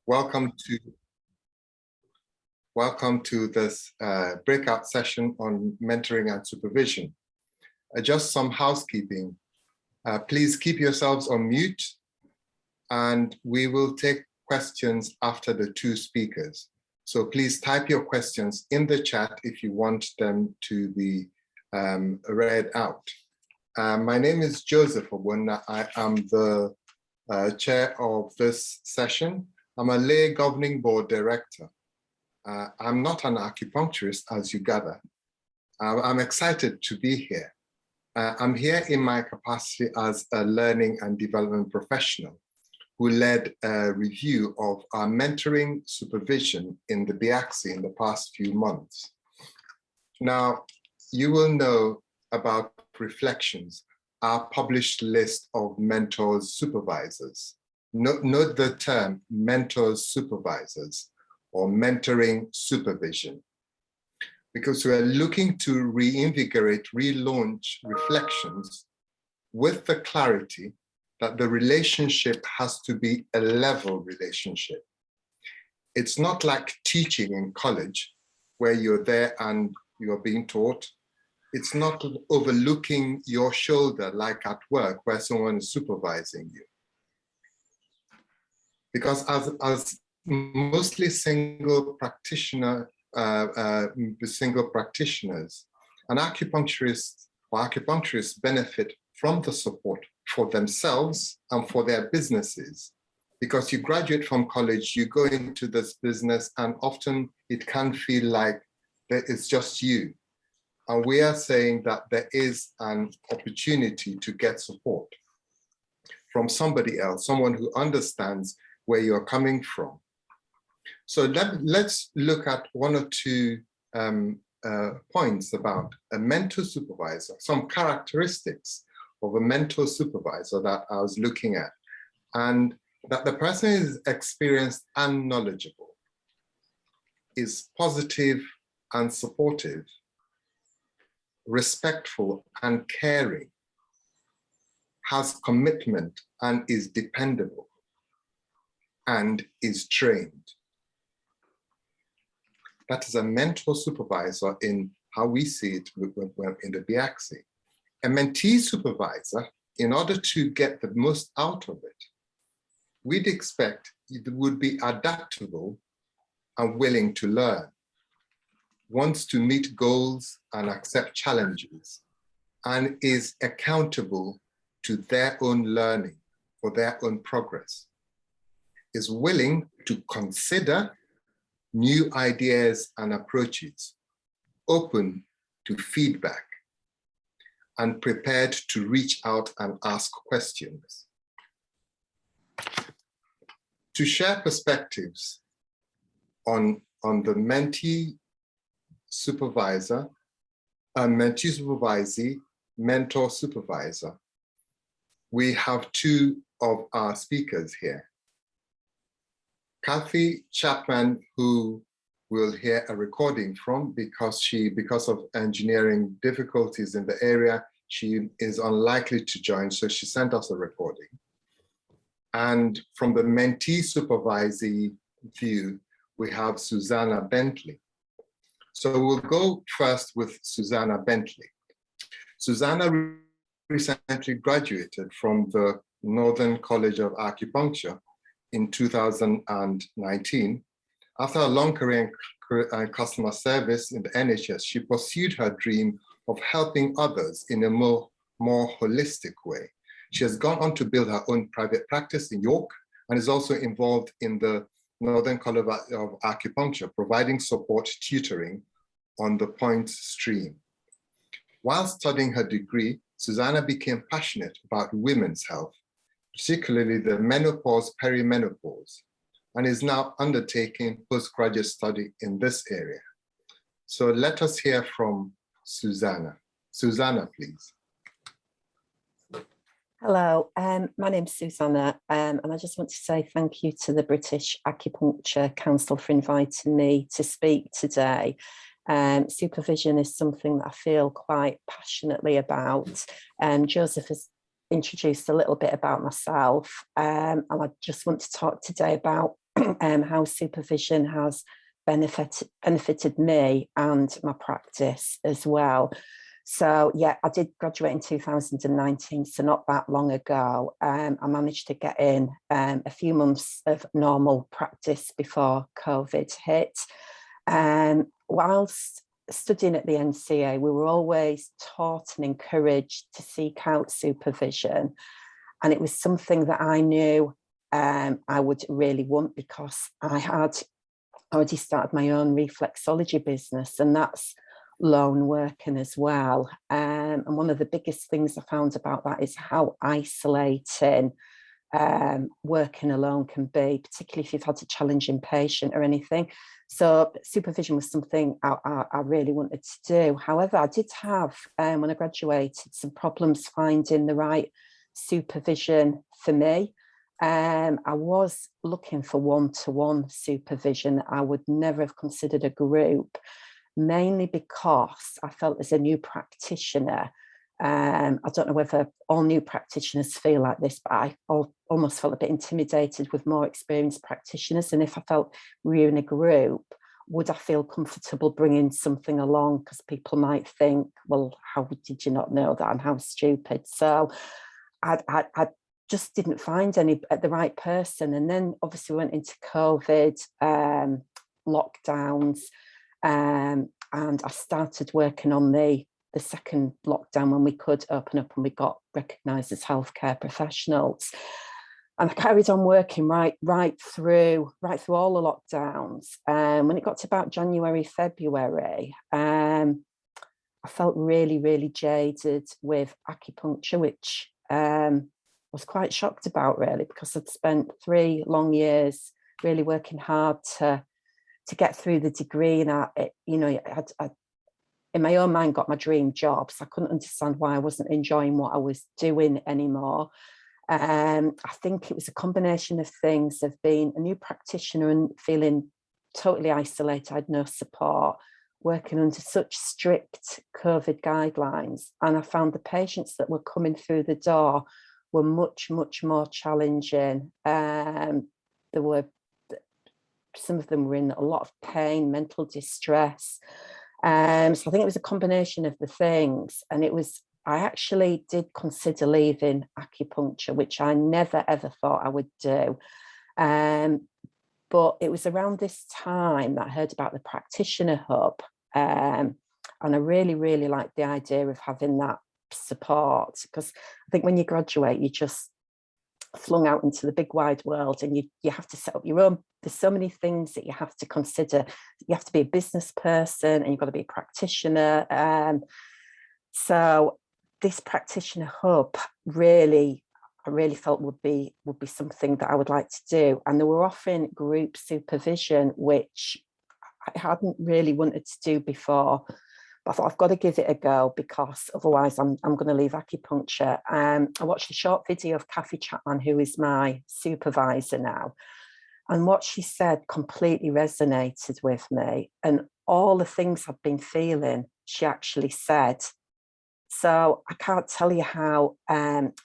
Welcome to this breakout session on mentoring and supervision. Just some housekeeping. Please keep yourselves on mute, and we will take questions after the two speakers. So please type your questions in the chat if you want them to be read out. My name is Joseph Obunna. I am the chair of this session. I'm a lay governing board director. I'm not an acupuncturist, as you gather. I'm excited to be here. I'm here in my capacity as a learning and development professional who led a review of our mentoring supervision in the BIACSI in the past few months. Now, you will know about Reflections, our published list of mentors supervisors. Note the term mentors supervisors or mentoring supervision, because we are looking to reinvigorate, relaunch Reflections with the clarity that the relationship has to be a level relationship. It's not like teaching in college where you're there and you're being taught. It's not overlooking your shoulder like at work where someone is supervising you. Because as mostly single practitioners, an acupuncturist or acupuncturists benefit from the support for themselves and for their businesses. Because you graduate from college, you go into this business, and often it can feel like that it's just you. And we are saying that there is an opportunity to get support from somebody else, someone who understands where you're coming from. So let's look at one or two points about a mentor supervisor, some characteristics of a mentor supervisor that I was looking at, and that the person is experienced and knowledgeable, is positive and supportive, respectful and caring, has commitment and is dependable, and is trained. That is a mentor supervisor in how we see it in the BIACSI. A mentee supervisor, in order to get the most out of it, we'd expect it would be adaptable and willing to learn, wants to meet goals and accept challenges, and is accountable to their own learning for their own progress, is willing to consider new ideas and approaches, open to feedback, and prepared to reach out and ask questions. To share perspectives on the mentee supervisor, mentee supervisee, mentor supervisor, we have two of our speakers here. Kathy Chapman, who we'll hear a recording from because of engineering difficulties in the area, she is unlikely to join, so she sent us a recording. And from the mentee supervisee view, we have Susanna Bentley. So we'll go first with Susanna Bentley. Susanna recently graduated from the Northern College of Acupuncture in 2019. After a long career in customer service in the NHS, she pursued her dream of helping others in a more holistic way. She has gone on to build her own private practice in York and is also involved in the Northern College of Acupuncture, providing support tutoring on the point stream. While studying her degree, Susanna became passionate about women's health, particularly the menopause, perimenopause, and is now undertaking postgraduate study in this area. So let us hear from Susanna. Susanna, please. Hello, my name's Susanna, and I just want to say thank you to the British Acupuncture Council for inviting me to speak today. Supervision is something that I feel quite passionately about. Joseph has introduced a little bit about myself, and I just want to talk today about how supervision has benefited me and my practice as well. So yeah, I did graduate in 2019, so not that long ago. I managed to get in a few months of normal practice before COVID hit. Whilst studying at the NCA, we were always taught and encouraged to seek out supervision. And it was something that I knew I would really want, because I had already started my own reflexology business, and that's lone working as well. And one of the biggest things I found about that is how isolating working alone can be, particularly if you've had a challenging patient or anything. So supervision was something I really wanted to do. However, I did have, when I graduated, some problems finding the right supervision for me. I was looking for one-to-one supervision. I would never have considered a group, mainly because I felt as a new practitioner, I don't know whether all new practitioners feel like this, but I almost felt a bit intimidated with more experienced practitioners. And if I felt we were in a group, would I feel comfortable bringing something along? Because people might think, well, how did you not know that? And how stupid. So I just didn't find the right person. And then obviously went into COVID, lockdowns, and I started working on the second lockdown when we could open up and we got recognised as healthcare professionals. And I carried on working right through all the lockdowns. When it got to about January, February, I felt really jaded with acupuncture, which I was quite shocked about, really, because I'd spent 3 long years really working hard to get through the degree, and I in my own mind got my dream job, so I couldn't understand why I wasn't enjoying what I was doing anymore. I think it was a combination of things, of being a new practitioner and feeling totally isolated. I had no support, working under such strict COVID guidelines, and I found the patients that were coming through the door were much more challenging. Some of them were in a lot of pain, mental distress. So I think it was a combination of the things. And I actually did consider leaving acupuncture, which I never ever thought I would do. But it was around this time that I heard about the practitioner hub. And I really liked the idea of having that support, because I think when you graduate, you just flung out into the big wide world, and you have to set up your own. There's so many things that you have to consider. You have to be a business person, and you've got to be a practitioner. So this practitioner hub I really felt would be something that I would like to do. And they were offering group supervision, which I hadn't really wanted to do before. But I thought, I've got to give it a go, because otherwise I'm going to leave acupuncture. I watched a short video of Kathy Chapman, who is my supervisor now. And what she said completely resonated with me. And all the things I've been feeling, she actually said. So I can't tell you how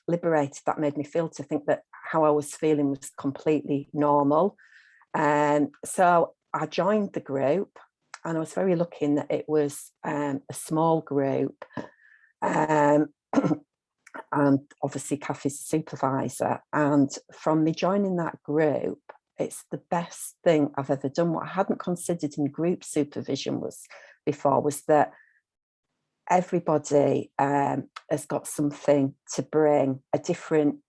liberated that made me feel, to think that how I was feeling was completely normal. So I joined the group. And I was very lucky in that it was a small group. And obviously Kathy's a supervisor. And from me joining that group, it's the best thing I've ever done. What I hadn't considered in group supervision was that everybody has got something to bring, a different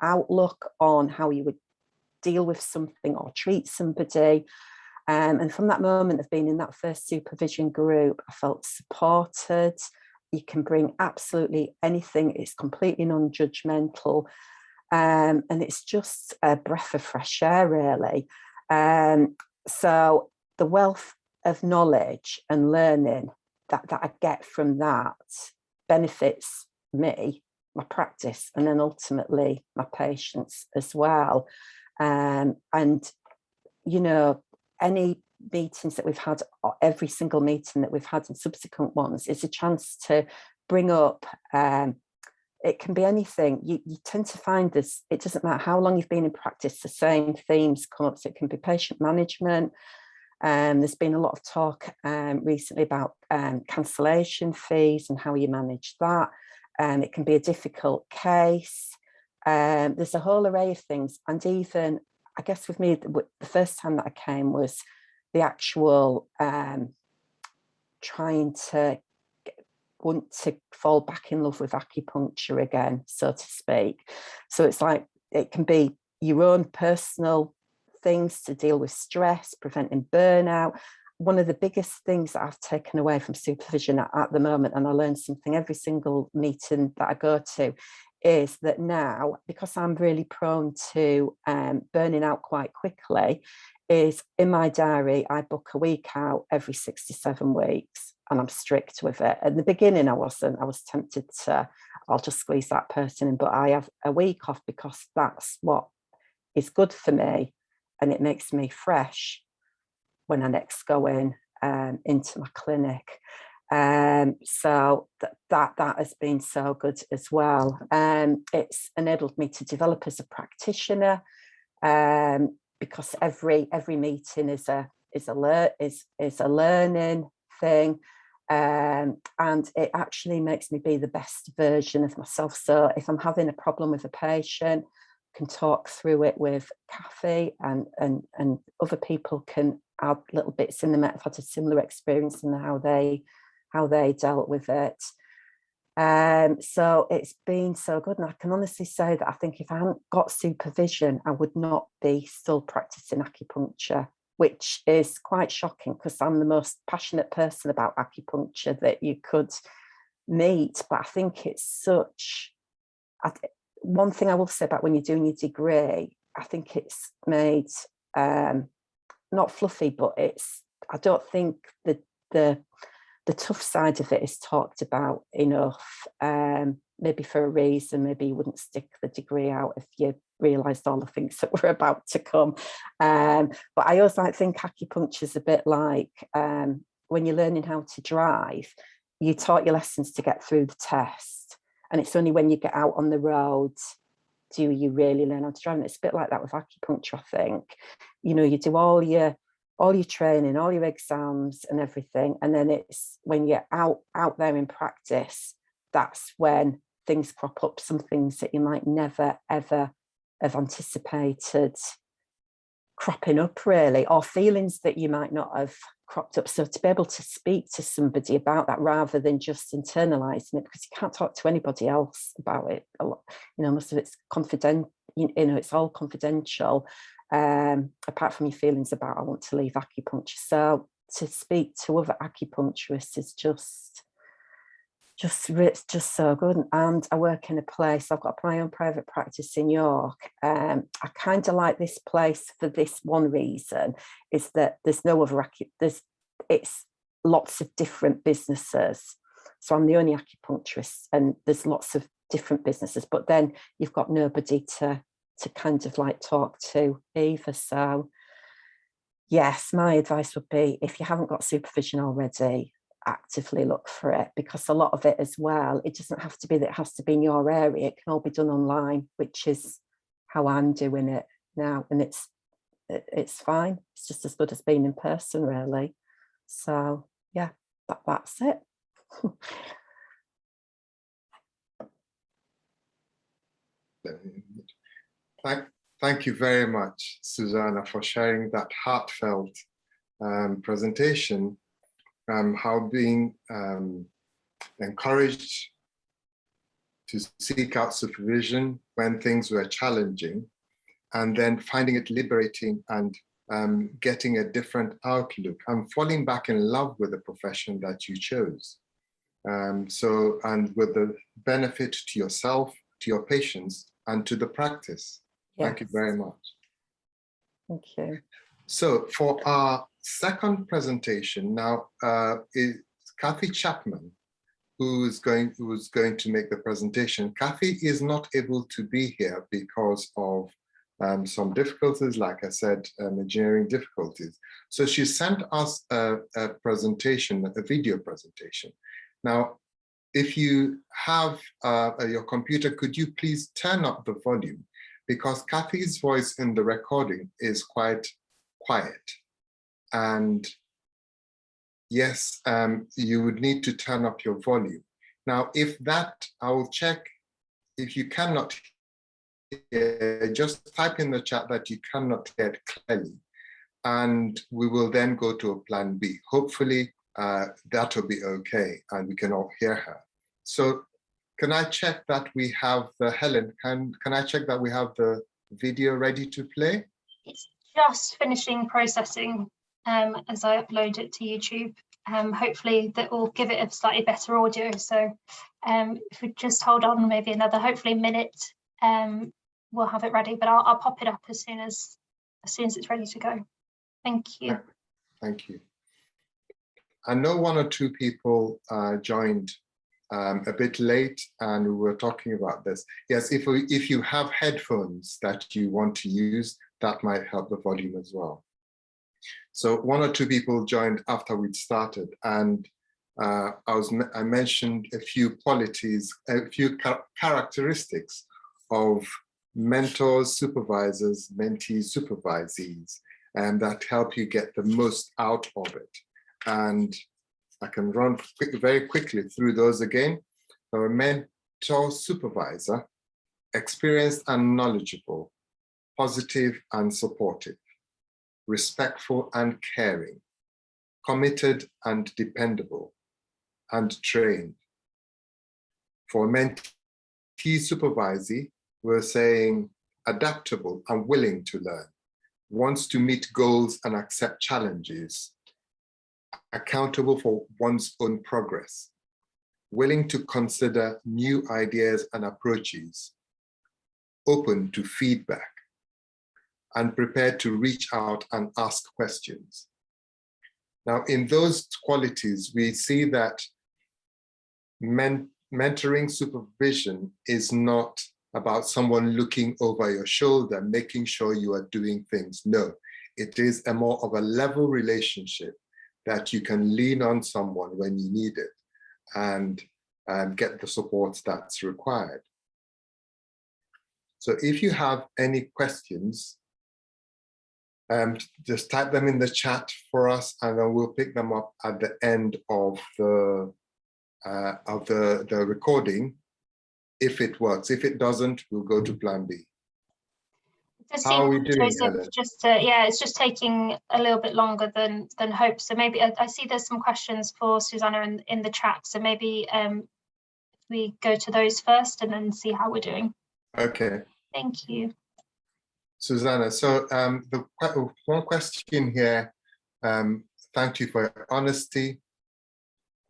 outlook on how you would deal with something or treat somebody. And from that moment of being in that first supervision group, I felt supported. You can bring absolutely anything. It's completely non-judgmental. And it's just a breath of fresh air, really. So the wealth of knowledge and learning that I get from that benefits me, my practice, and then ultimately my patients as well. And, any meetings that we've had, or every single meeting that we've had in subsequent ones, is a chance to bring up it can be anything. You tend to find this, it doesn't matter how long you've been in practice, the same themes come up. So it can be patient management. There's been a lot of talk recently about cancellation fees and how you manage that. It can be a difficult case. There's a whole array of things. And even, I guess with me, the first time that I came was the actual trying to want to fall back in love with acupuncture again, so to speak. So it's like, it can be your own personal things to deal with stress, preventing burnout. One of the biggest things that I've taken away from supervision at the moment, and I learn something every single meeting that I go to, is that now, because I'm really prone to burning out quite quickly, is in my diary, I book a week out every 6 to 7 weeks, and I'm strict with it. At the beginning, I wasn't. I was tempted to, I'll just squeeze that person in, but I have a week off because that's what is good for me, and it makes me fresh when I next go in into my clinic. So that has been so good as well. It's enabled me to develop as a practitioner, because every meeting is a learning thing, and it actually makes me be the best version of myself. So if I'm having a problem with a patient, I can talk through it with Kathy, and other people can add little bits in. They might have had a similar experience in how they dealt with it. So it's been so good. And I can honestly say that I think if I hadn't got supervision, I would not be still practicing acupuncture, which is quite shocking because I'm the most passionate person about acupuncture that you could meet. But I think it's such, one thing I will say about when you're doing your degree, I think it's made, not fluffy, but I don't think the tough side of it is talked about enough, maybe for a reason. Maybe you wouldn't stick the degree out if you realised all the things that were about to come. But I also think acupuncture is a bit like when you're learning how to drive, you taught your lessons to get through the test. And it's only when you get out on the road do you really learn how to drive. And it's a bit like that with acupuncture, I think. You know, you do all your training, all your exams and everything. And then it's when you're out there in practice, that's when things crop up, some things that you might never, ever have anticipated cropping up, really, or feelings that you might not have cropped up. So to be able to speak to somebody about that rather than just internalizing it, because you can't talk to anybody else about it. You know, most of it's confidential, you know, it's all confidential. Apart from your feelings about I want to leave acupuncture. So to speak to other acupuncturists is just so good. And I work in a place, I've got my own private practice in York. I kind of like this place for this one reason, is that there's no other it's lots of different businesses. So I'm the only acupuncturist and there's lots of different businesses, but then you've got nobody to kind of like talk to either. So yes, my advice would be, if you haven't got supervision already, actively look for it, because a lot of it as well, it doesn't have to be that it has to be in your area. It can all be done online, which is how I'm doing it now, and it's fine. It's just as good as being in person, really. So yeah, that's it. Thank you very much, Susanna, for sharing that heartfelt presentation, how being encouraged to seek out supervision when things were challenging, and then finding it liberating and getting a different outlook and falling back in love with the profession that you chose. And with the benefit to yourself, to your patients, and to the practice. Yes. Thank you very much. Thank you. So for our second presentation now is Kathy Chapman, who is going to make the presentation. Kathy is not able to be here because of some difficulties, like I said, engineering difficulties. So she sent us a presentation, a video presentation. Now, if you have your computer, could you please turn up the volume? Because Kathy's voice in the recording is quite quiet. And yes, you would need to turn up your volume. Now, if that, I will check. If you cannot hear, just type in the chat that you cannot hear it clearly. And we will then go to a plan B. Hopefully that will be okay and we can all hear her. So can I check that we have the, Helen, can I check that we have the video ready to play? It's just finishing processing as I upload it to YouTube. Hopefully that will give it a slightly better audio. So if we just hold on maybe another, hopefully minute, we'll have it ready, but I'll pop it up as soon as it's ready to go. Thank you. Thank you. I know one or two people joined a bit late and we were talking about this. Yes, if you have headphones that you want to use, that might help the volume as well. So one or two people joined after we'd started, and I mentioned a few qualities, a few characteristics of mentors, supervisors, mentees, supervisees, and that help you get the most out of it. And I can run very quickly through those again. So a mentor supervisor, experienced and knowledgeable, positive and supportive, respectful and caring, committed and dependable, and trained. For a mentee supervisee, we're saying adaptable and willing to learn, wants to meet goals and accept challenges, accountable for one's own progress, willing to consider new ideas and approaches, open to feedback, and prepared to reach out and ask questions. Now, in those qualities, we see that mentoring supervision is not about someone looking over your shoulder, making sure you are doing things. No, it is a more of a level relationship that you can lean on someone when you need it and get the support that's required. So if you have any questions, just type them in the chat for us, and then we'll pick them up at the end of the recording, if it works. If it doesn't, we'll go to plan B. How are we doing, Helen? Yeah, it's just taking a little bit longer than hoped. So maybe I see there's some questions for Susanna in the chat. So maybe we go to those first and then see how we're doing. Okay. Thank you. Susanna, so the one question here, thank you for your honesty.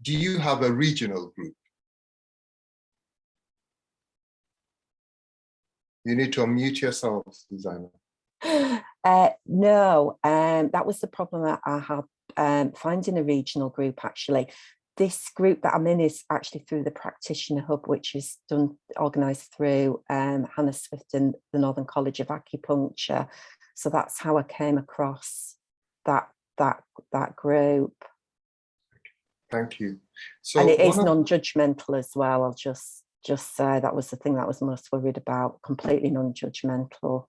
Do you have a regional group? You need to unmute yourself, Susanna. No, that was the problem that I had finding a regional group, actually. This group that I'm in is actually through the Practitioner Hub, which is organised through Hannah Swift and the Northern College of Acupuncture. So that's how I came across that group. Thank you. So, and it is non-judgmental as well. I'll just say that was the thing that I was most worried about, completely non-judgmental.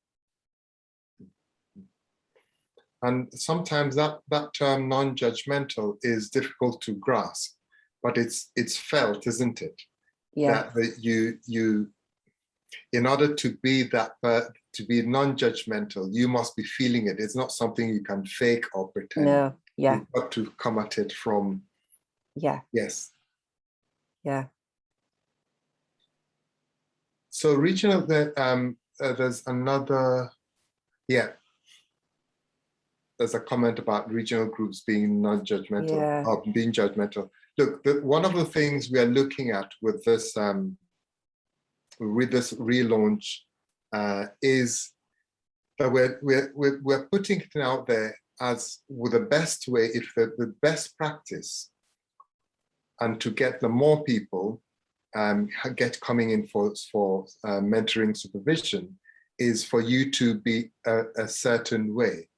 And sometimes that term non-judgmental is difficult to grasp, but it's felt, isn't it? Yeah. That you in order to be non-judgmental, you must be feeling it. It's not something you can fake or pretend. No. Yeah. You've got to come at it from. Yeah. Yes. Yeah. So regional, there's another, yeah. There's a comment about regional groups being non-judgmental, or being judgmental. Look, one of the things we are looking at with this relaunch is that we're putting it out there as with the best way, if the best practice, and to get the more people get coming in for mentoring supervision, is for you to be a certain way.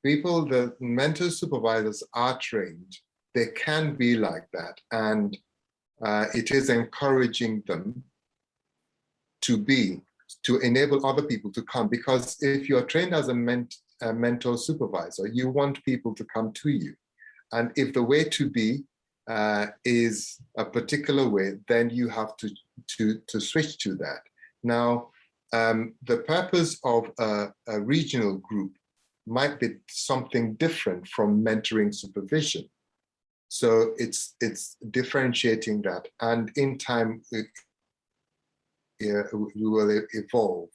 People, the mentor supervisors are trained, they can be like that. And it is encouraging them to enable other people to come, because if you're trained as a mentor supervisor, you want people to come to you. And if the way to be is a particular way, then you have to switch to that. Now, the purpose of a regional group might be something different from mentoring supervision. So it's differentiating that, and in time we will evolve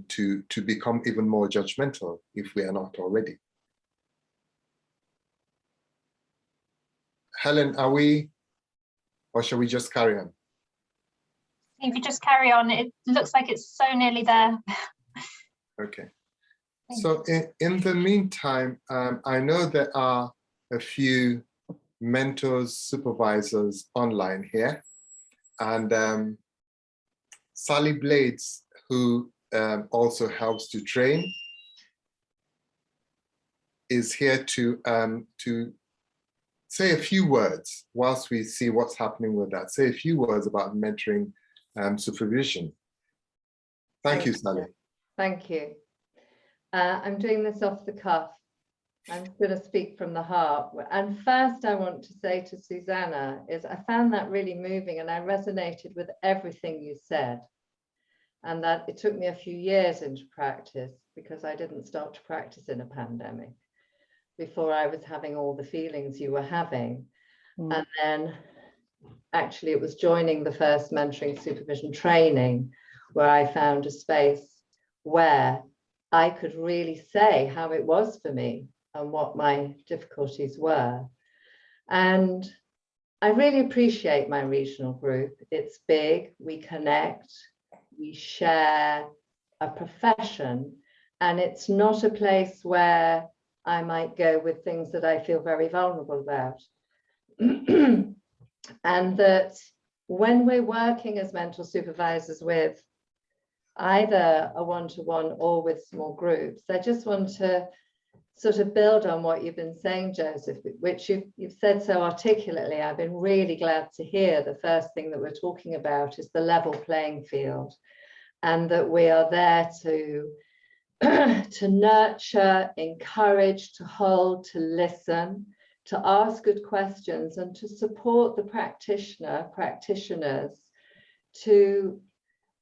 to become even more judgmental if we are not already. Helen, are we, or shall we just carry on? If you just carry on, it looks like it's so nearly there. Okay. So in the meantime, I know there are a few mentors, supervisors online here, and Sally Blades, who also helps to train, is here to say a few words whilst we see what's happening with that. Say a few words about mentoring supervision. Thank you, Sally. Thank you. I'm doing this off the cuff. I'm going to speak from the heart. And first I want to say to Susanna is I found that really moving, and I resonated with everything you said. And that it took me a few years into practice, because I didn't start to practice in a pandemic before I was having all the feelings you were having. And then actually it was joining the first mentoring supervision training where I found a space where I could really say how it was for me and what my difficulties were. And I really appreciate my regional group. It's big, we connect, we share a profession, and it's not a place where I might go with things that I feel very vulnerable about. And that when we're working as mentor supervisors with either a one-to-one or with small groups, I just want to sort of build on what you've been saying, Joseph, which you've said so articulately. I've been really glad to hear the first thing that we're talking about is the level playing field, and that we are there to nurture, encourage, to hold, to listen, to ask good questions, and to support the practitioners to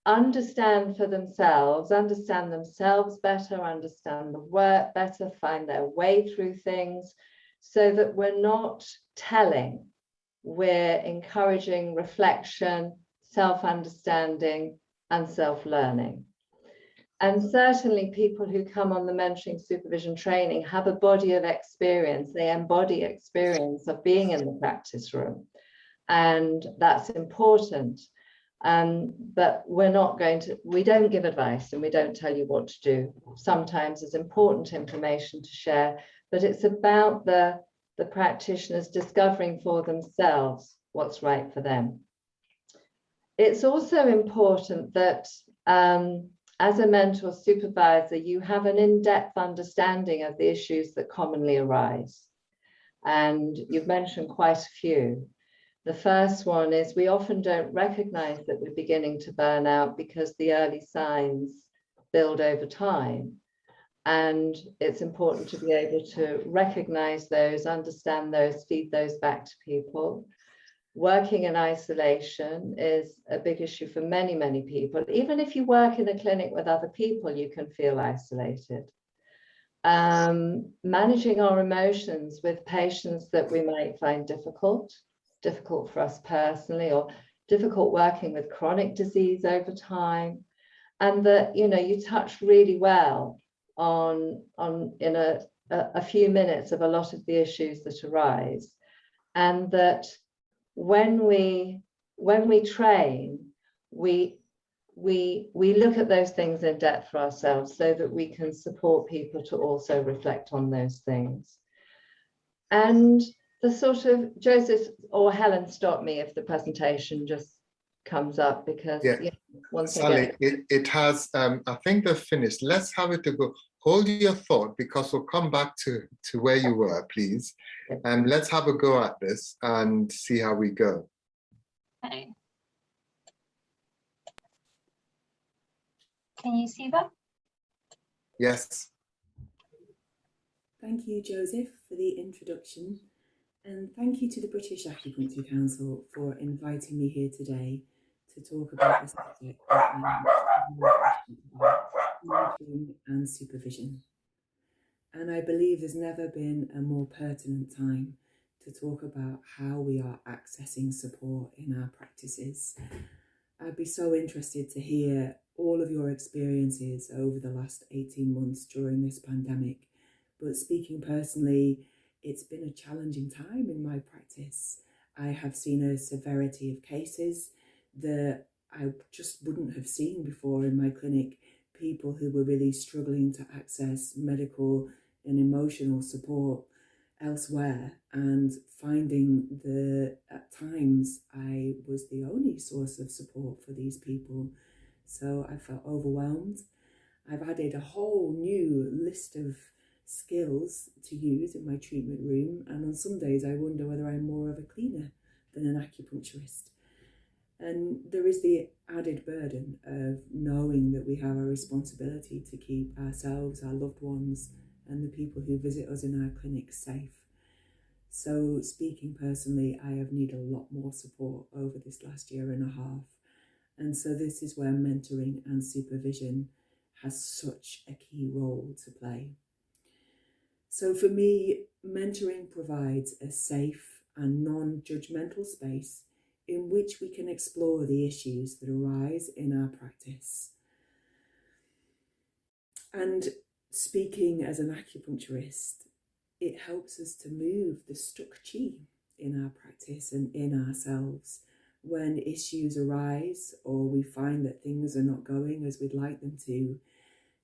understand for themselves, understand themselves better, understand the work better, find their way through things, so that we're not telling, we're encouraging reflection, self-understanding, and self-learning. And certainly people who come on the mentoring supervision training have a body of experience, they embody experience of being in the practice room. And that's important. But we don't give advice and we don't tell you what to do. Sometimes it's important information to share, but it's about the practitioners discovering for themselves what's right for them. It's also important that as a mentor supervisor, you have an in-depth understanding of the issues that commonly arise. And you've mentioned quite a few. The first one is we often don't recognize that we're beginning to burn out because the early signs build over time. And it's important to be able to recognize those, understand those, feed those back to people. Working in isolation is a big issue for many, many people. Even if you work in a clinic with other people, you can feel isolated. Managing our emotions with patients that we might find difficult for us personally, or difficult working with chronic disease over time. And that, you touch really well on in a few minutes of a lot of the issues that arise. And that when we train, we look at those things in depth for ourselves so that we can support people to also reflect on those things. And the sort of, Joseph or Helen, stop me if the presentation just comes up, because once Sally, again, it has, I think they're finished. Let's have it to go. Hold your thought, because we'll come back to where you were, please. And let's have a go at this and see how we go. Okay. Can you see that? Yes. Thank you, Joseph, for the introduction, and thank you to the British Acupuncture Council for inviting me here today to talk about a subject that I'm really passionate about, mentoring and supervision. And I believe there's never been a more pertinent time to talk about how we are accessing support in our practices. I'd be so interested to hear all of your experiences over the last 18 months during this pandemic. But speaking personally, it's been a challenging time in my practice. I have seen a severity of cases that I just wouldn't have seen before in my clinic, people who were really struggling to access medical and emotional support elsewhere, and finding that at times I was the only source of support for these people. So I felt overwhelmed. I've added a whole new list of skills to use in my treatment room, and on some days I wonder whether I'm more of a cleaner than an acupuncturist. And there is the added burden of knowing that we have a responsibility to keep ourselves, our loved ones, and the people who visit us in our clinics safe. So speaking personally, I have needed a lot more support over this last year and a half. And so this is where mentoring and supervision has such a key role to play. So for me, mentoring provides a safe and non-judgmental space in which we can explore the issues that arise in our practice. And speaking as an acupuncturist, it helps us to move the stuck chi in our practice and in ourselves. When issues arise or we find that things are not going as we'd like them to,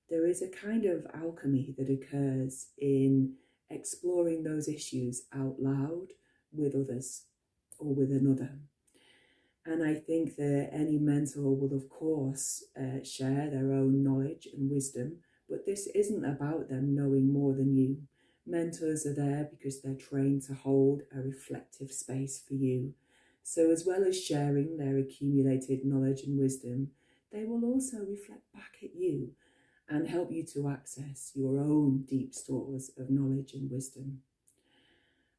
there is a kind of alchemy that occurs in exploring those issues out loud with others or with another. And I think that any mentor will, of course, share their own knowledge and wisdom, but this isn't about them knowing more than you. Mentors are there because they're trained to hold a reflective space for you. So as well as sharing their accumulated knowledge and wisdom, they will also reflect back at you and help you to access your own deep stores of knowledge and wisdom.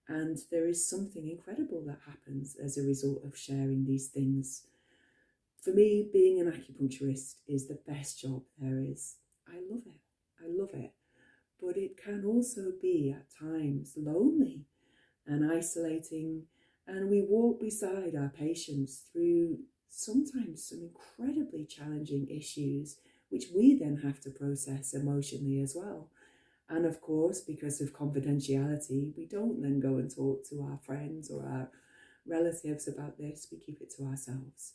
And there is something incredible that happens as a result of sharing these things. For me, being an acupuncturist is the best job there is. I love it. I love it. But it can also be at times lonely and isolating, and we walk beside our patients through sometimes some incredibly challenging issues, which we then have to process emotionally as well. And of course, because of confidentiality, we don't then go and talk to our friends or our relatives about this. We keep it to ourselves.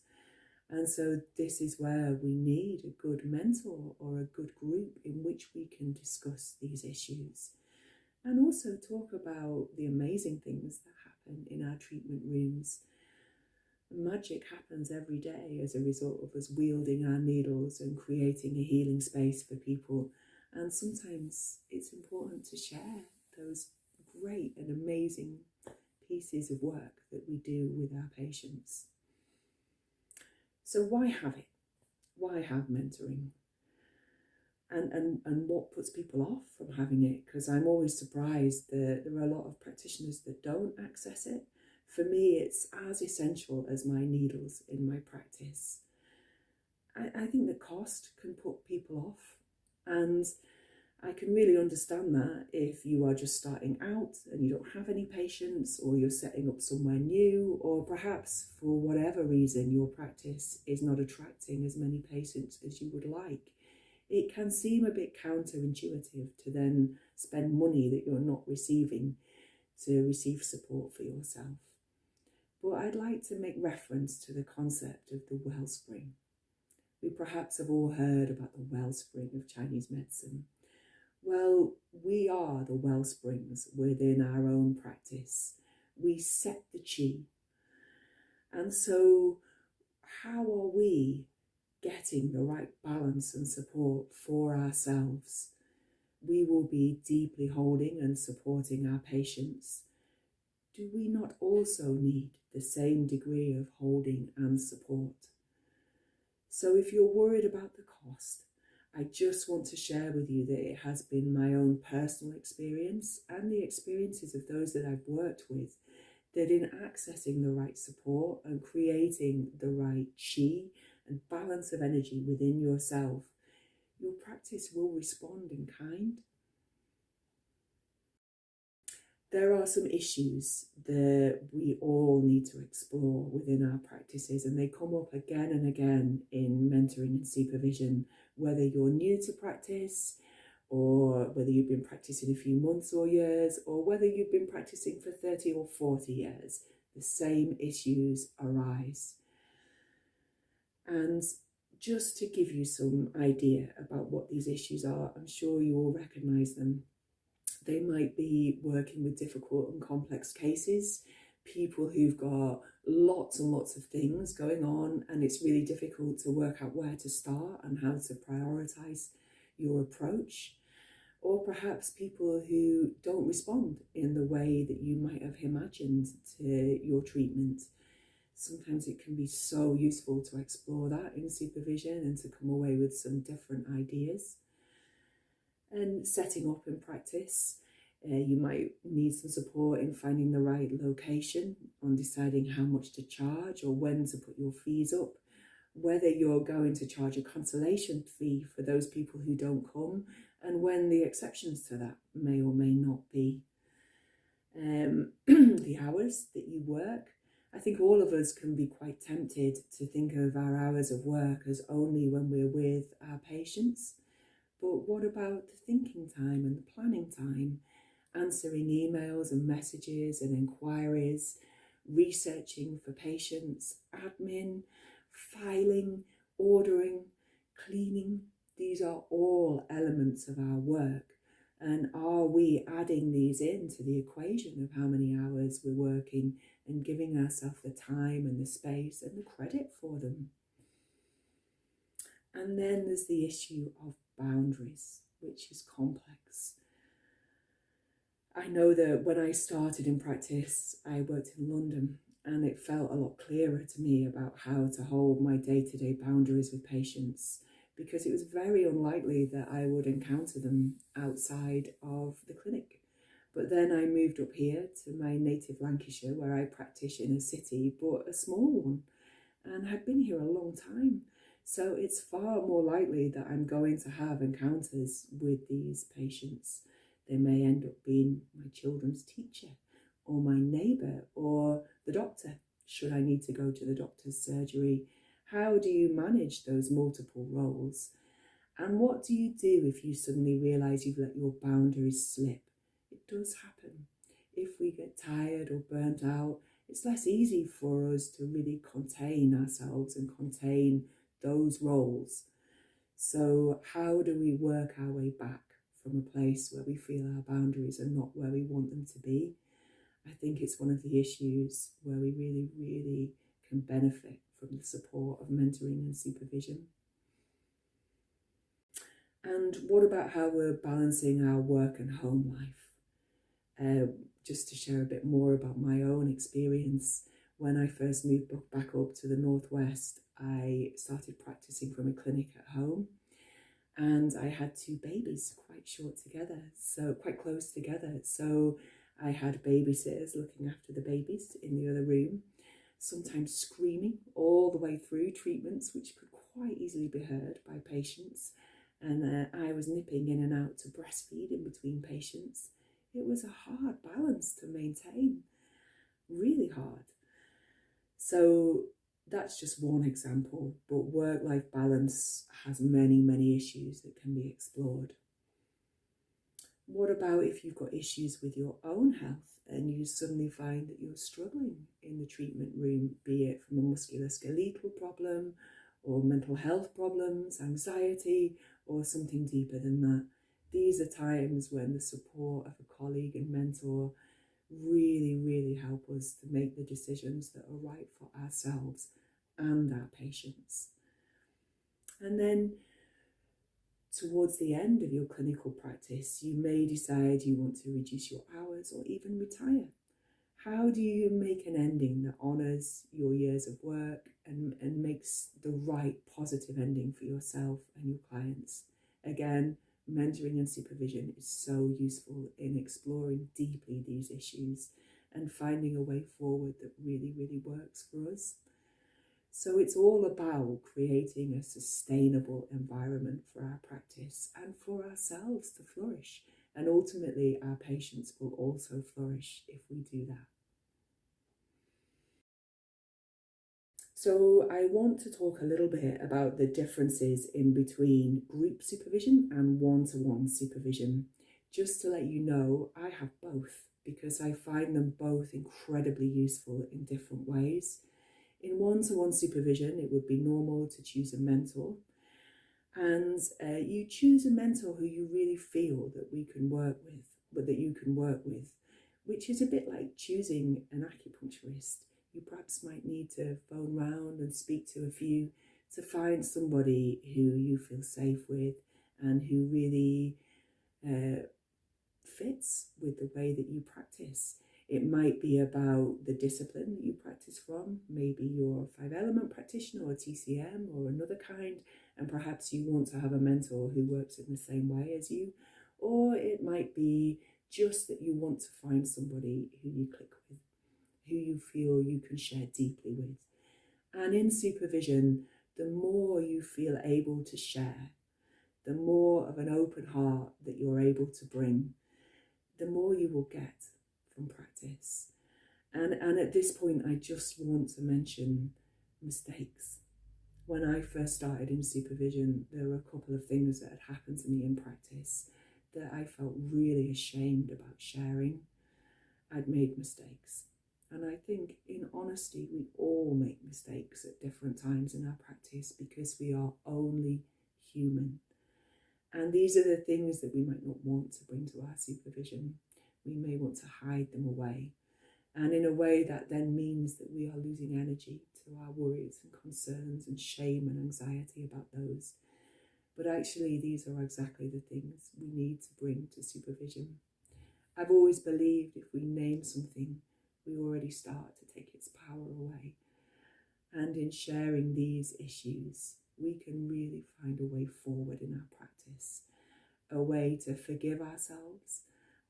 And so this is where we need a good mentor or a good group in which we can discuss these issues and also talk about the amazing things that happen in our treatment rooms. Magic happens every day as a result of us wielding our needles and creating a healing space for people. And sometimes it's important to share those great and amazing pieces of work that we do with our patients. So why have it? Why have mentoring? And what puts people off from having it? Because I'm always surprised that there are a lot of practitioners that don't access it. For me, it's as essential as my needles in my practice. I think the cost can put people off, and I can really understand that if you are just starting out and you don't have any patients, or you're setting up somewhere new, or perhaps for whatever reason your practice is not attracting as many patients as you would like. It can seem a bit counterintuitive to then spend money that you're not receiving to receive support for yourself. But I'd like to make reference to the concept of the wellspring. We perhaps have all heard about the wellspring of Chinese medicine. Well, we are the wellsprings within our own practice. We set the chi. And so how are we getting the right balance and support for ourselves? We will be deeply holding and supporting our patients do we not also need the same degree of holding and support? So if you're worried about the cost, I just want to share with you that it has been my own personal experience and the experiences of those that I've worked with, that in accessing the right support and creating the right chi and balance of energy within yourself, your practice will respond in kind. There are some issues that we all need to explore within our practices, and they come up again and again in mentoring and supervision, whether you're new to practice, or whether you've been practicing a few months or years, or whether you've been practicing for 30 or 40 years, the same issues arise. And just to give you some idea about what these issues are, I'm sure you all recognise them. They might be working with difficult and complex cases, people who've got lots and lots of things going on, and it's really difficult to work out where to start and how to prioritise your approach. Or perhaps people who don't respond in the way that you might have imagined to your treatment. Sometimes it can be so useful to explore that in supervision and to come away with some different ideas. And setting up in practice, you might need some support in finding the right location, on deciding how much to charge or when to put your fees up, whether you're going to charge a consolation fee for those people who don't come, and when the exceptions to that may or may not be. The hours that you work. I think all of us can be quite tempted to think of our hours of work as only when we're with our patients. But what about the thinking time and the planning time, answering emails and messages and inquiries, researching for patients, admin, filing, ordering, cleaning? These are all elements of our work. And are we adding these into the equation of how many hours we're working and giving ourselves the time and the space and the credit for them? And then there's the issue of boundaries, which is complex. I know that when I started in practice, I worked in London, and it felt a lot clearer to me about how to hold my day-to-day boundaries with patients, because it was very unlikely that I would encounter them outside of the clinic. But then I moved up here to my native Lancashire, where I practice in a city, but a small one, and had been here a long time. So it's far more likely that I'm going to have encounters with these patients. They may end up being my children's teacher, or my neighbour, or the doctor, should I need to go to the doctor's surgery. How do you manage those multiple roles? And what do you do if you suddenly realise you've let your boundaries slip? It does happen. If we get tired or burnt out, it's less easy for us to really contain ourselves and contain those roles. So how do we work our way back from a place where we feel our boundaries are not where we want them to be? I think it's one of the issues where we really, really can benefit from the support of mentoring and supervision. And what about how we're balancing our work and home life? Just to share a bit more about my own experience, when I first moved back up to the Northwest, I started practicing from a clinic at home, and I had two babies quite close together. So I had babysitters looking after the babies in the other room, sometimes screaming all the way through treatments, which could quite easily be heard by patients. And I was nipping in and out to breastfeed in between patients. It was a hard balance to maintain, really hard. So that's just one example, but work-life balance has many, many issues that can be explored. What about if you've got issues with your own health and you suddenly find that you're struggling in the treatment room, be it from a musculoskeletal problem or mental health problems, anxiety, or something deeper than that? These are times when the support of a colleague and mentor really, really help us to make the decisions that are right for ourselves and our patients. And then towards the end of your clinical practice, you may decide you want to reduce your hours or even retire. How do you make an ending that honours your years of work and makes the right positive ending for yourself and your clients? Again, mentoring and supervision is so useful in exploring deeply these issues and finding a way forward that really, really works for us. So it's all about creating a sustainable environment for our practice and for ourselves to flourish. And ultimately, our patients will also flourish if we do that. So I want to talk a little bit about the differences in between group supervision and one-to-one supervision. Just to let you know, I have both because I find them both incredibly useful in different ways. In one-to-one supervision, it would be normal to choose a mentor, and you choose a mentor who you really feel that we can work with, but that you can work with, which is a bit like choosing an acupuncturist. You perhaps might need to phone round and speak to a few to find somebody who you feel safe with and who really fits with the way that you practice. It might be about the discipline that you practice from. Maybe you're a 5-element practitioner or a TCM or another kind, and perhaps you want to have a mentor who works in the same way as you. Or it might be just that you want to find somebody who you click with, who you feel you can share deeply with. And in supervision, the more you feel able to share, the more of an open heart that you're able to bring, the more you will get from practice. And at this point, I just want to mention mistakes. When I first started in supervision, there were a couple of things that had happened to me in practice that I felt really ashamed about sharing. I'd made mistakes. And I think in honesty, we all make mistakes at different times in our practice because we are only human. And these are the things that we might not want to bring to our supervision. We may want to hide them away. And in a way that then means that we are losing energy to our worries and concerns and shame and anxiety about those. But actually, these are exactly the things we need to bring to supervision. I've always believed if we name something, we already start to take its power away. And in sharing these issues, we can really find a way forward in our practice, a way to forgive ourselves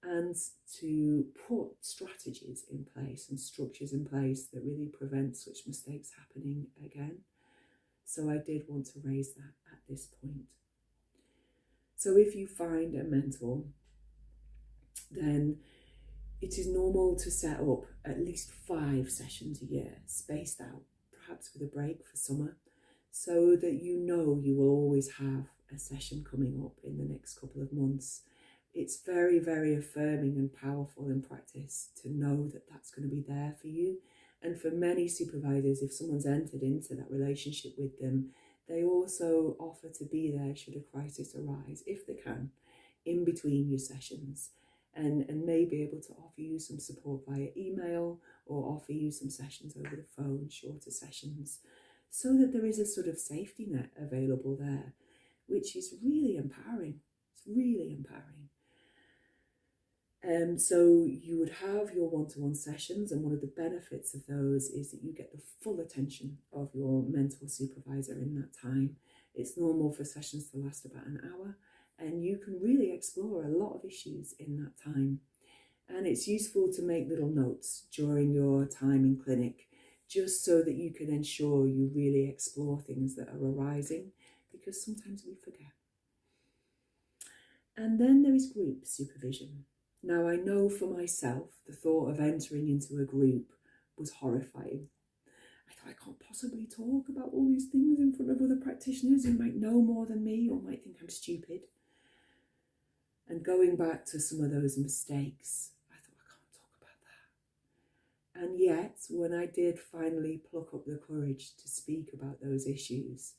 and to put strategies in place and structures in place that really prevent such mistakes happening again. So I did want to raise that at this point. So if you find a mentor, then it is normal to set up at least 5 sessions a year, spaced out, perhaps with a break for summer, so that you know you will always have a session coming up in the next couple of months. It's very, very affirming and powerful in practice to know that that's going to be there for you. And for many supervisors, if someone's entered into that relationship with them, they also offer to be there should a crisis arise, if they can, in between your sessions, and may be able to offer you some support via email or offer you some sessions over the phone, shorter sessions, so that there is a sort of safety net available there, which is really empowering. It's really empowering. So you would have your one-to-one sessions, and one of the benefits of those is that you get the full attention of your mentor supervisor in that time. It's normal for sessions to last about an hour, and you can really explore a lot of issues in that time. And it's useful to make little notes during your time in clinic, just so that you can ensure you really explore things that are arising, because sometimes we forget. And then there is group supervision. Now, I know for myself, the thought of entering into a group was horrifying. I thought, I can't possibly talk about all these things in front of other practitioners who might know more than me or might think I'm stupid. And going back to some of those mistakes, I thought, I can't talk about that. And yet, when I did finally pluck up the courage to speak about those issues,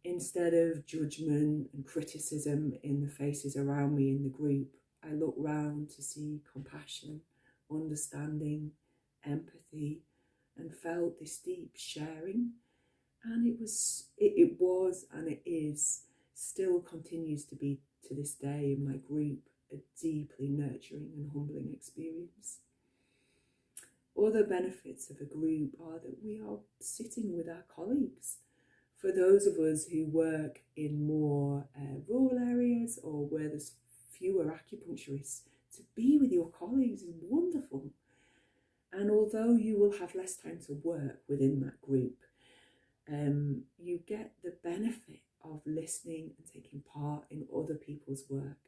instead of judgment and criticism in the faces around me in the group, I looked round to see compassion, understanding, empathy, and felt this deep sharing. And it was and it is, still continues to be to this day in my group, a deeply nurturing and humbling experience. Other benefits of a group are that we are sitting with our colleagues. For those of us who work in more rural areas or where there's fewer acupuncturists, to be with your colleagues is wonderful. And although you will have less time to work within that group, you get the benefit of listening and taking part in other people's work.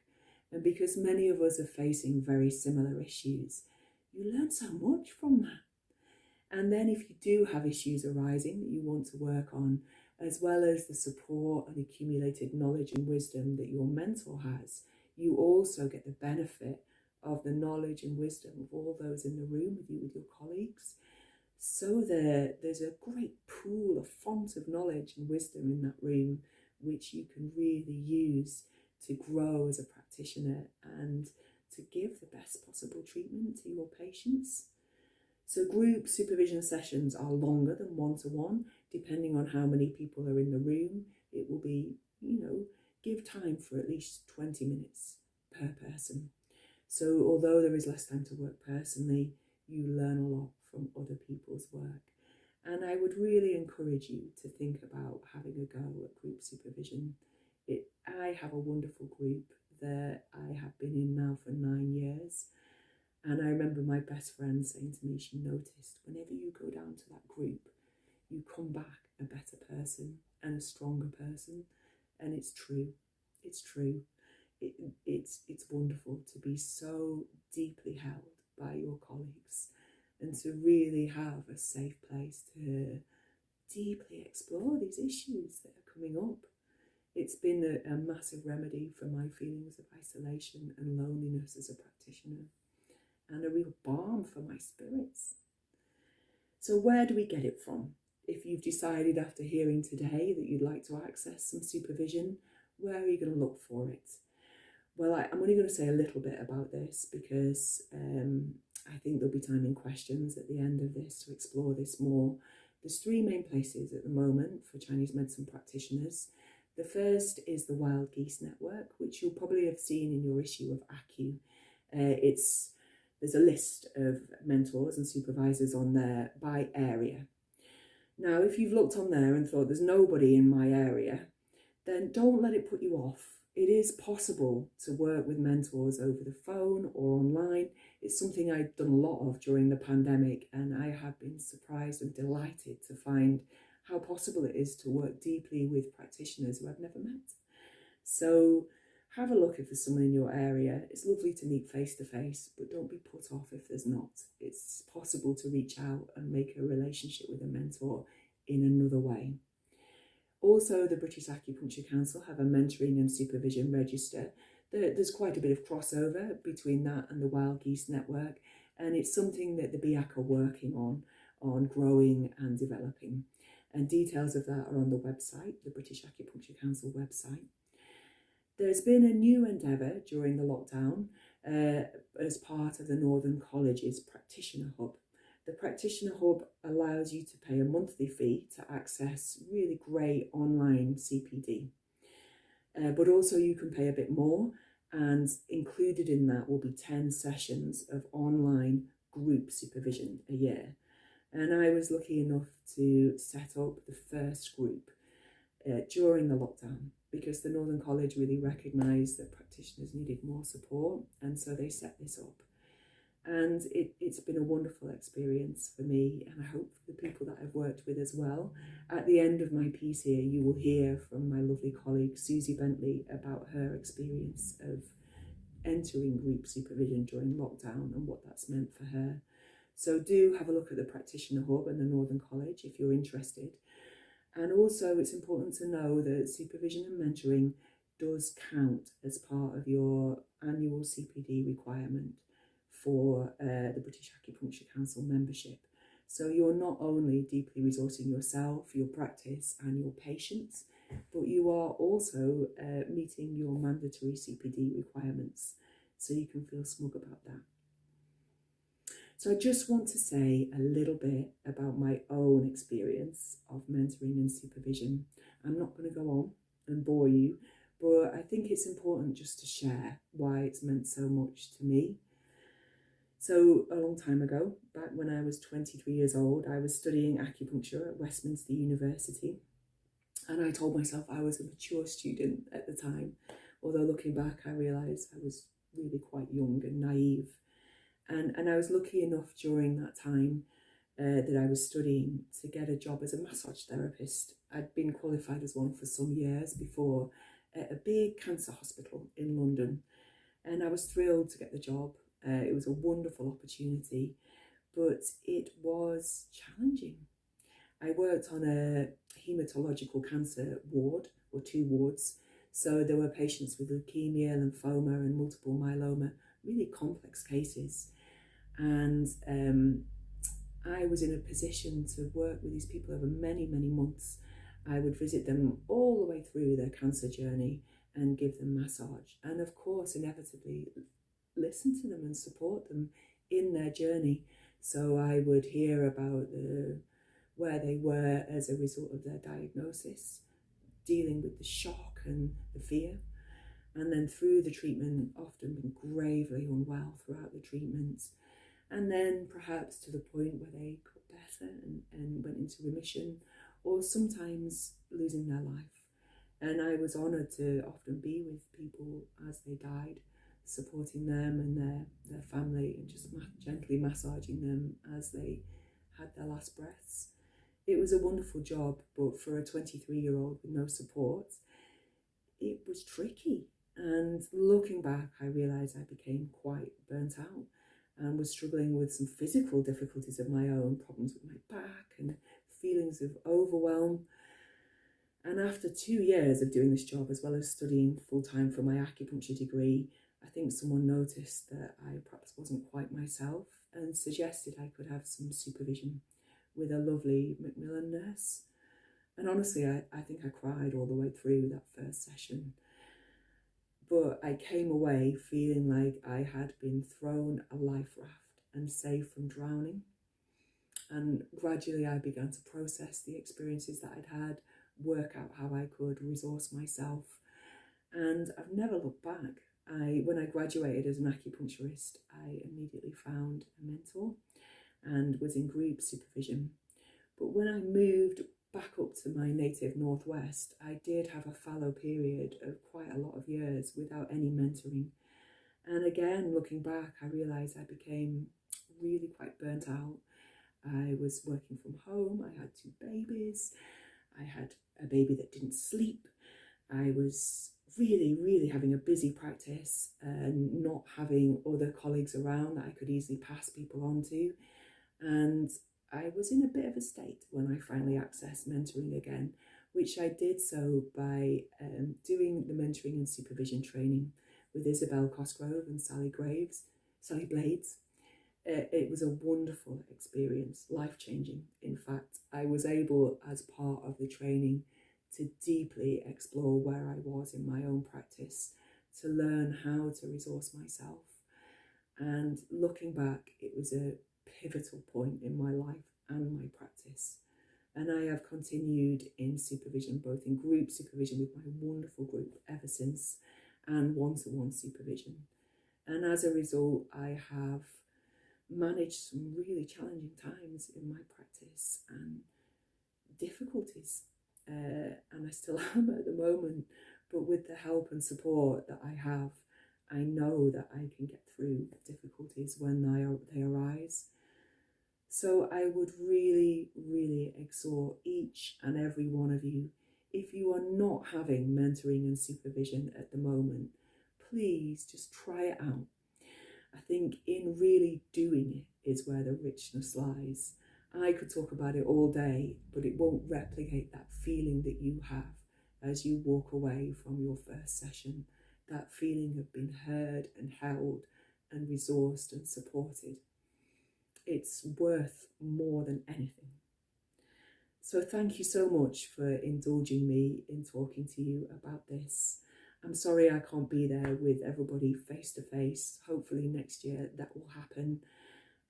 And because many of us are facing very similar issues, you learn so much from that. And then if you do have issues arising that you want to work on, as well as the support and accumulated knowledge and wisdom that your mentor has, you also get the benefit of the knowledge and wisdom of all those in the room with you, with your colleagues. So there's a great pool, a font of knowledge and wisdom in that room, which you can really use to grow as a practitioner and to give the best possible treatment to your patients. So group supervision sessions are longer than one-to-one, depending on how many people are in the room. It will be, give time for at least 20 minutes per person. So although there is less time to work personally, you learn a lot from other people's work. And I would really encourage you to think about having a go at group supervision. I have a wonderful group that I have been in now for 9 years. And I remember my best friend saying to me, she noticed whenever you go down to that group, you come back a better person and a stronger person. And it's true. It's true. It's wonderful to be so deeply held by your colleagues and to really have a safe place to deeply explore these issues that are coming up. It's been a massive remedy for my feelings of isolation and loneliness as a practitioner, and a real balm for my spirits. So where do we get it from? If you've decided after hearing today that you'd like to access some supervision, where are you going to look for it? Well, I'm only going to say a little bit about this because I think there'll be time in questions at the end of this to explore this more. There's 3 main places at the moment for Chinese medicine practitioners. The first is the Wild Geese Network, which you'll probably have seen in your issue of ACU. There's a list of mentors and supervisors on there by area. Now, if you've looked on there and thought there's nobody in my area, then don't let it put you off. It is possible to work with mentors over the phone or online. It's something I've done a lot of during the pandemic, and I have been surprised and delighted to find how possible it is to work deeply with practitioners who I've never met. So have a look if there's someone in your area. It's lovely to meet face to face, but don't be put off if there's not. It's possible to reach out and make a relationship with a mentor in another way. Also, the British Acupuncture Council have a mentoring and supervision register. There's quite a bit of crossover between that and the Wild Geese Network, and it's something that the BIAC are working on growing and developing. And details of that are on the website, the British Acupuncture Council website. There's been a new endeavour during the lockdown as part of the Northern College's Practitioner Hub. The Practitioner Hub allows you to pay a monthly fee to access really great online CPD. But also you can pay a bit more, and included in that will be 10 sessions of online group supervision a year. And I was lucky enough to set up the first group during the lockdown because the Northern College really recognised that practitioners needed more support, and so they set this up. And it's been a wonderful experience for me, and I hope for the people that I've worked with as well. At the end of my piece here, you will hear from my lovely colleague Susie Bentley about her experience of entering group supervision during lockdown and what that's meant for her. So do have a look at the Practitioner Hub and the Northern College if you're interested. And also it's important to know that supervision and mentoring does count as part of your annual CPD requirement for the British Acupuncture Council membership. So you're not only deeply resourcing yourself, your practice and your patients, but you are also meeting your mandatory CPD requirements. So you can feel smug about that. So I just want to say a little bit about my own experience of mentoring and supervision. I'm not going to go on and bore you, but I think it's important just to share why it's meant so much to me. So a long time ago, back when I was 23 years old, I was studying acupuncture at Westminster University. And I told myself I was a mature student at the time. Although looking back, I realised I was really quite young and naive. And I was lucky enough during that time that I was studying to get a job as a massage therapist. I'd been qualified as one for some years before at a big cancer hospital in London. And I was thrilled to get the job. It was a wonderful opportunity, but it was challenging. I worked on a hematological cancer ward, or 2 wards. So there were patients with leukemia, lymphoma, and multiple myeloma, really complex cases. And I was in a position to work with these people over many, many months. I would visit them all the way through their cancer journey and give them massage. And of course, inevitably, listen to them and support them in their journey. So I would hear about where they were as a result of their diagnosis, dealing with the shock and the fear, and then through the treatment, often been gravely unwell throughout the treatments, and then perhaps to the point where they got better and went into remission, or sometimes losing their life. And I was honoured to often be with people as they died, supporting them and their family, and just gently massaging them as they had their last breaths. It was a wonderful job, but for a 23-year-old with no support, it was tricky. And looking back, I realised I became quite burnt out and was struggling with some physical difficulties of my own, problems with my back and feelings of overwhelm. And after 2 years of doing this job, as well as studying full-time for my acupuncture degree, I think someone noticed that I perhaps wasn't quite myself and suggested I could have some supervision with a lovely Macmillan nurse. And honestly, I think I cried all the way through that first session. But I came away feeling like I had been thrown a life raft and saved from drowning. And gradually I began to process the experiences that I'd had, work out how I could resource myself. And I've never looked back. When I graduated as an acupuncturist, I immediately found a mentor and was in group supervision. But when I moved back up to my native northwest, I did have a fallow period of quite a lot of years without any mentoring. And again, looking back, I realised I became really quite burnt out. I was working from home, I had 2 babies, I had a baby that didn't sleep, I was really having a busy practice and not having other colleagues around that I could easily pass people on to. And I was in a bit of a state when I finally accessed mentoring again, which I did so by doing the mentoring and supervision training with Isabel Cosgrove and Sally Blades. It was a wonderful experience, life-changing. In fact, I was able, as part of the training, to deeply explore where I was in my own practice, to learn how to resource myself. And looking back, it was a pivotal point in my life and my practice. And I have continued in supervision, both in group supervision with my wonderful group ever since, and one-to-one supervision. And as a result, I have managed some really challenging times in my practice and difficulties. And I still am at the moment, but with the help and support that I have, I know that I can get through difficulties when they arise. So I would really exhort each and every one of you, if you are not having mentoring and supervision at the moment, please just try it out. I think in really doing it is where the richness lies. I could talk about it all day, but it won't replicate that feeling that you have as you walk away from your first session, that feeling of being heard and held and resourced and supported. It's worth more than anything. So thank you so much for indulging me in talking to you about this. I'm sorry I can't be there with everybody face to face. Hopefully next year that will happen.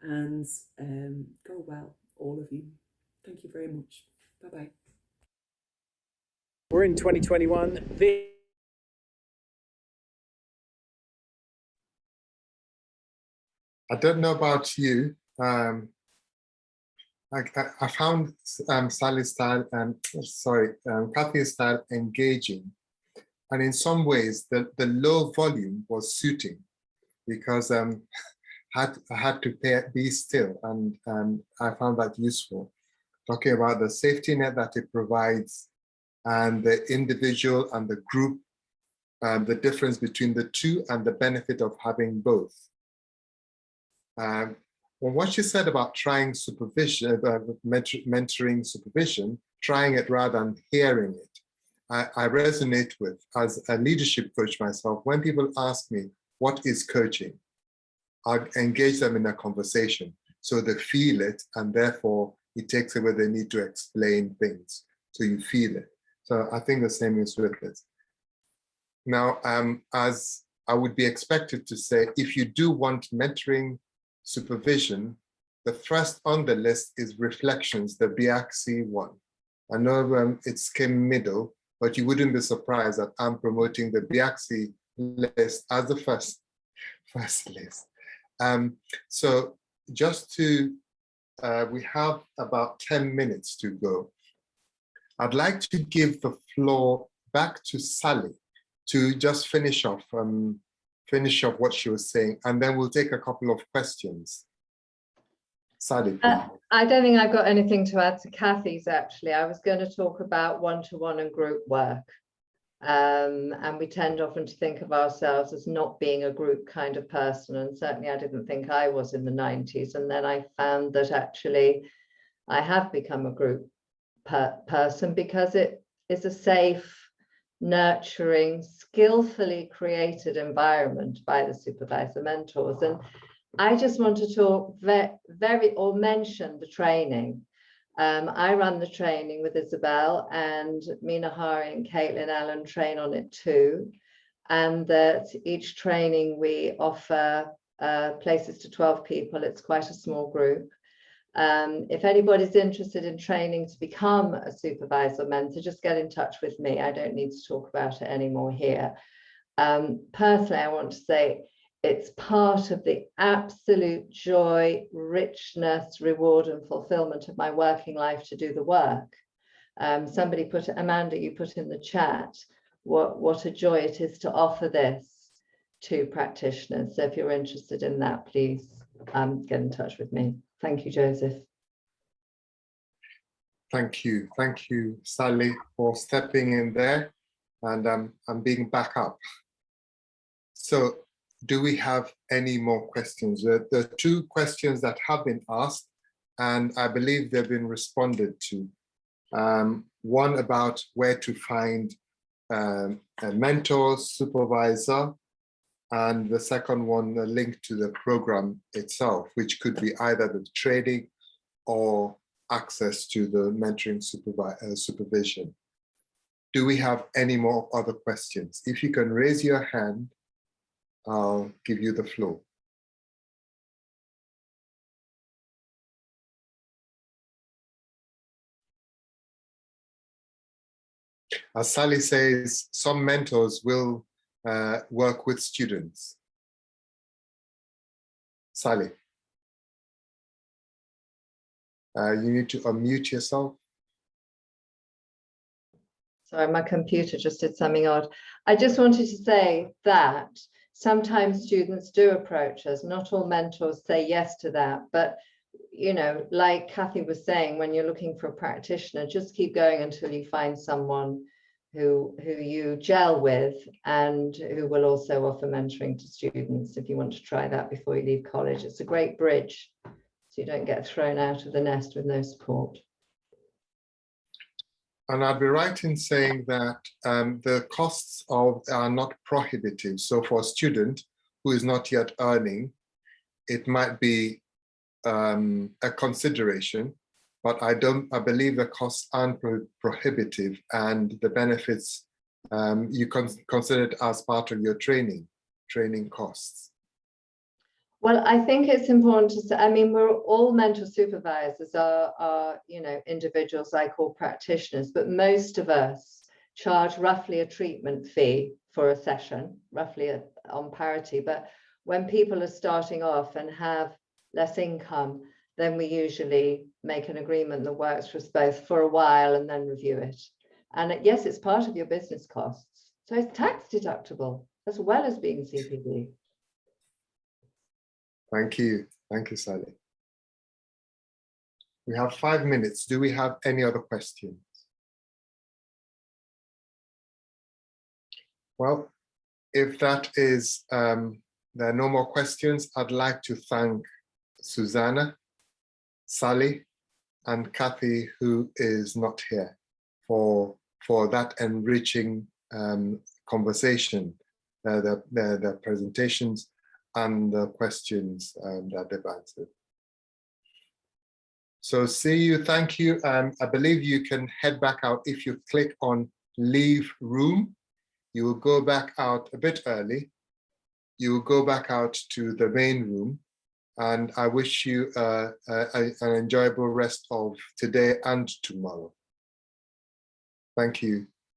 And go well, all of you. Thank you very much. Bye-bye. We're in 2021. I don't know about you. I found Sally's style, Kathy's style engaging. And in some ways, the low volume was suiting because I had to be still, and I found that useful. Talking about the safety net that it provides and the individual and the group, the difference between the two and the benefit of having both. Well, what you said about trying supervision, mentoring supervision, trying it rather than hearing it, I resonate with. As a leadership coach myself, when people ask me, what is coaching? I engage them in a conversation so they feel it, and therefore it takes away the need to explain things. So you feel it. So I think the same is with it. Now, as I would be expected to say, if you do want mentoring supervision, the first on the list is reflections, the BIACSI one. I know it's came middle, but you wouldn't be surprised that I'm promoting the BIACSI list as the first list. So just to, we have about 10 minutes to go. I'd like to give the floor back to Sally to just finish off what she was saying, and then we'll take a couple of questions. Sally. I don't think I've got anything to add to Kathy's, actually. I was going to talk about one-to-one and group work. And we tend often to think of ourselves as not being a group kind of person. And certainly I didn't think I was in the 90s. And then I found that actually I have become a group person because it is a safe, nurturing, skillfully created environment by the supervisor mentors. And I just want to talk mention the training. I run the training with Isabel, and Mina Hari and Caitlin Allen train on it too. And that each training we offer places to 12 people. It's quite a small group. If anybody's interested in training to become a supervisor mentor, just get in touch with me. I don't need to talk about it anymore here. Personally, I want to say it's part of the absolute joy, richness, reward, and fulfillment of my working life to do the work. Somebody put, Amanda, you put in the chat, what a joy it is to offer this to practitioners. So if you're interested in that, please get in touch with me. Thank you, Joseph. Thank you, Sally, for stepping in there, and I'm being back up. So, do we have any more questions? There are two questions that have been asked, and I believe they've been responded to. One about where to find a mentor, supervisor, and the second one, a link to the program itself, which could be either the training or access to the mentoring supervision. Do we have any more other questions? If you can raise your hand, I'll give you the floor. As Sally says, some mentors will work with students. Sally, you need to unmute yourself. Sorry, my computer just did something odd. I just wanted to say that sometimes students do approach us. Not all mentors say yes to that, but you know, like Kathy was saying, when you're looking for a practitioner, just keep going until you find someone who you gel with and who will also offer mentoring to students if you want to try that before you leave college. It's a great bridge so you don't get thrown out of the nest with no support. And I'd be right in saying that the costs are not prohibitive. So for a student who is not yet earning, it might be a consideration, but I believe the costs aren't prohibitive, and the benefits you consider it as part of your training costs. Well, I think it's important to say, I mean, we're all mentor supervisors are you know, individuals I call practitioners, but most of us charge roughly a treatment fee for a session, roughly on parity. But when people are starting off and have less income, then we usually make an agreement that works for us both for a while and then review it. And yes, it's part of your business costs. So it's tax deductible as well as being CPD. Thank you. Thank you, Sally. We have 5 minutes. Do we have any other questions? Well, if that is, there are no more questions, I'd like to thank Susanna, Sally, and Kathy, who is not here, for that enriching conversation, the presentations and the questions that they've answered. So see you, thank you. I believe you can head back out. If you click on leave room, you will go back out a bit early. You will go back out to the main room. And I wish you an enjoyable rest of today and tomorrow. Thank you.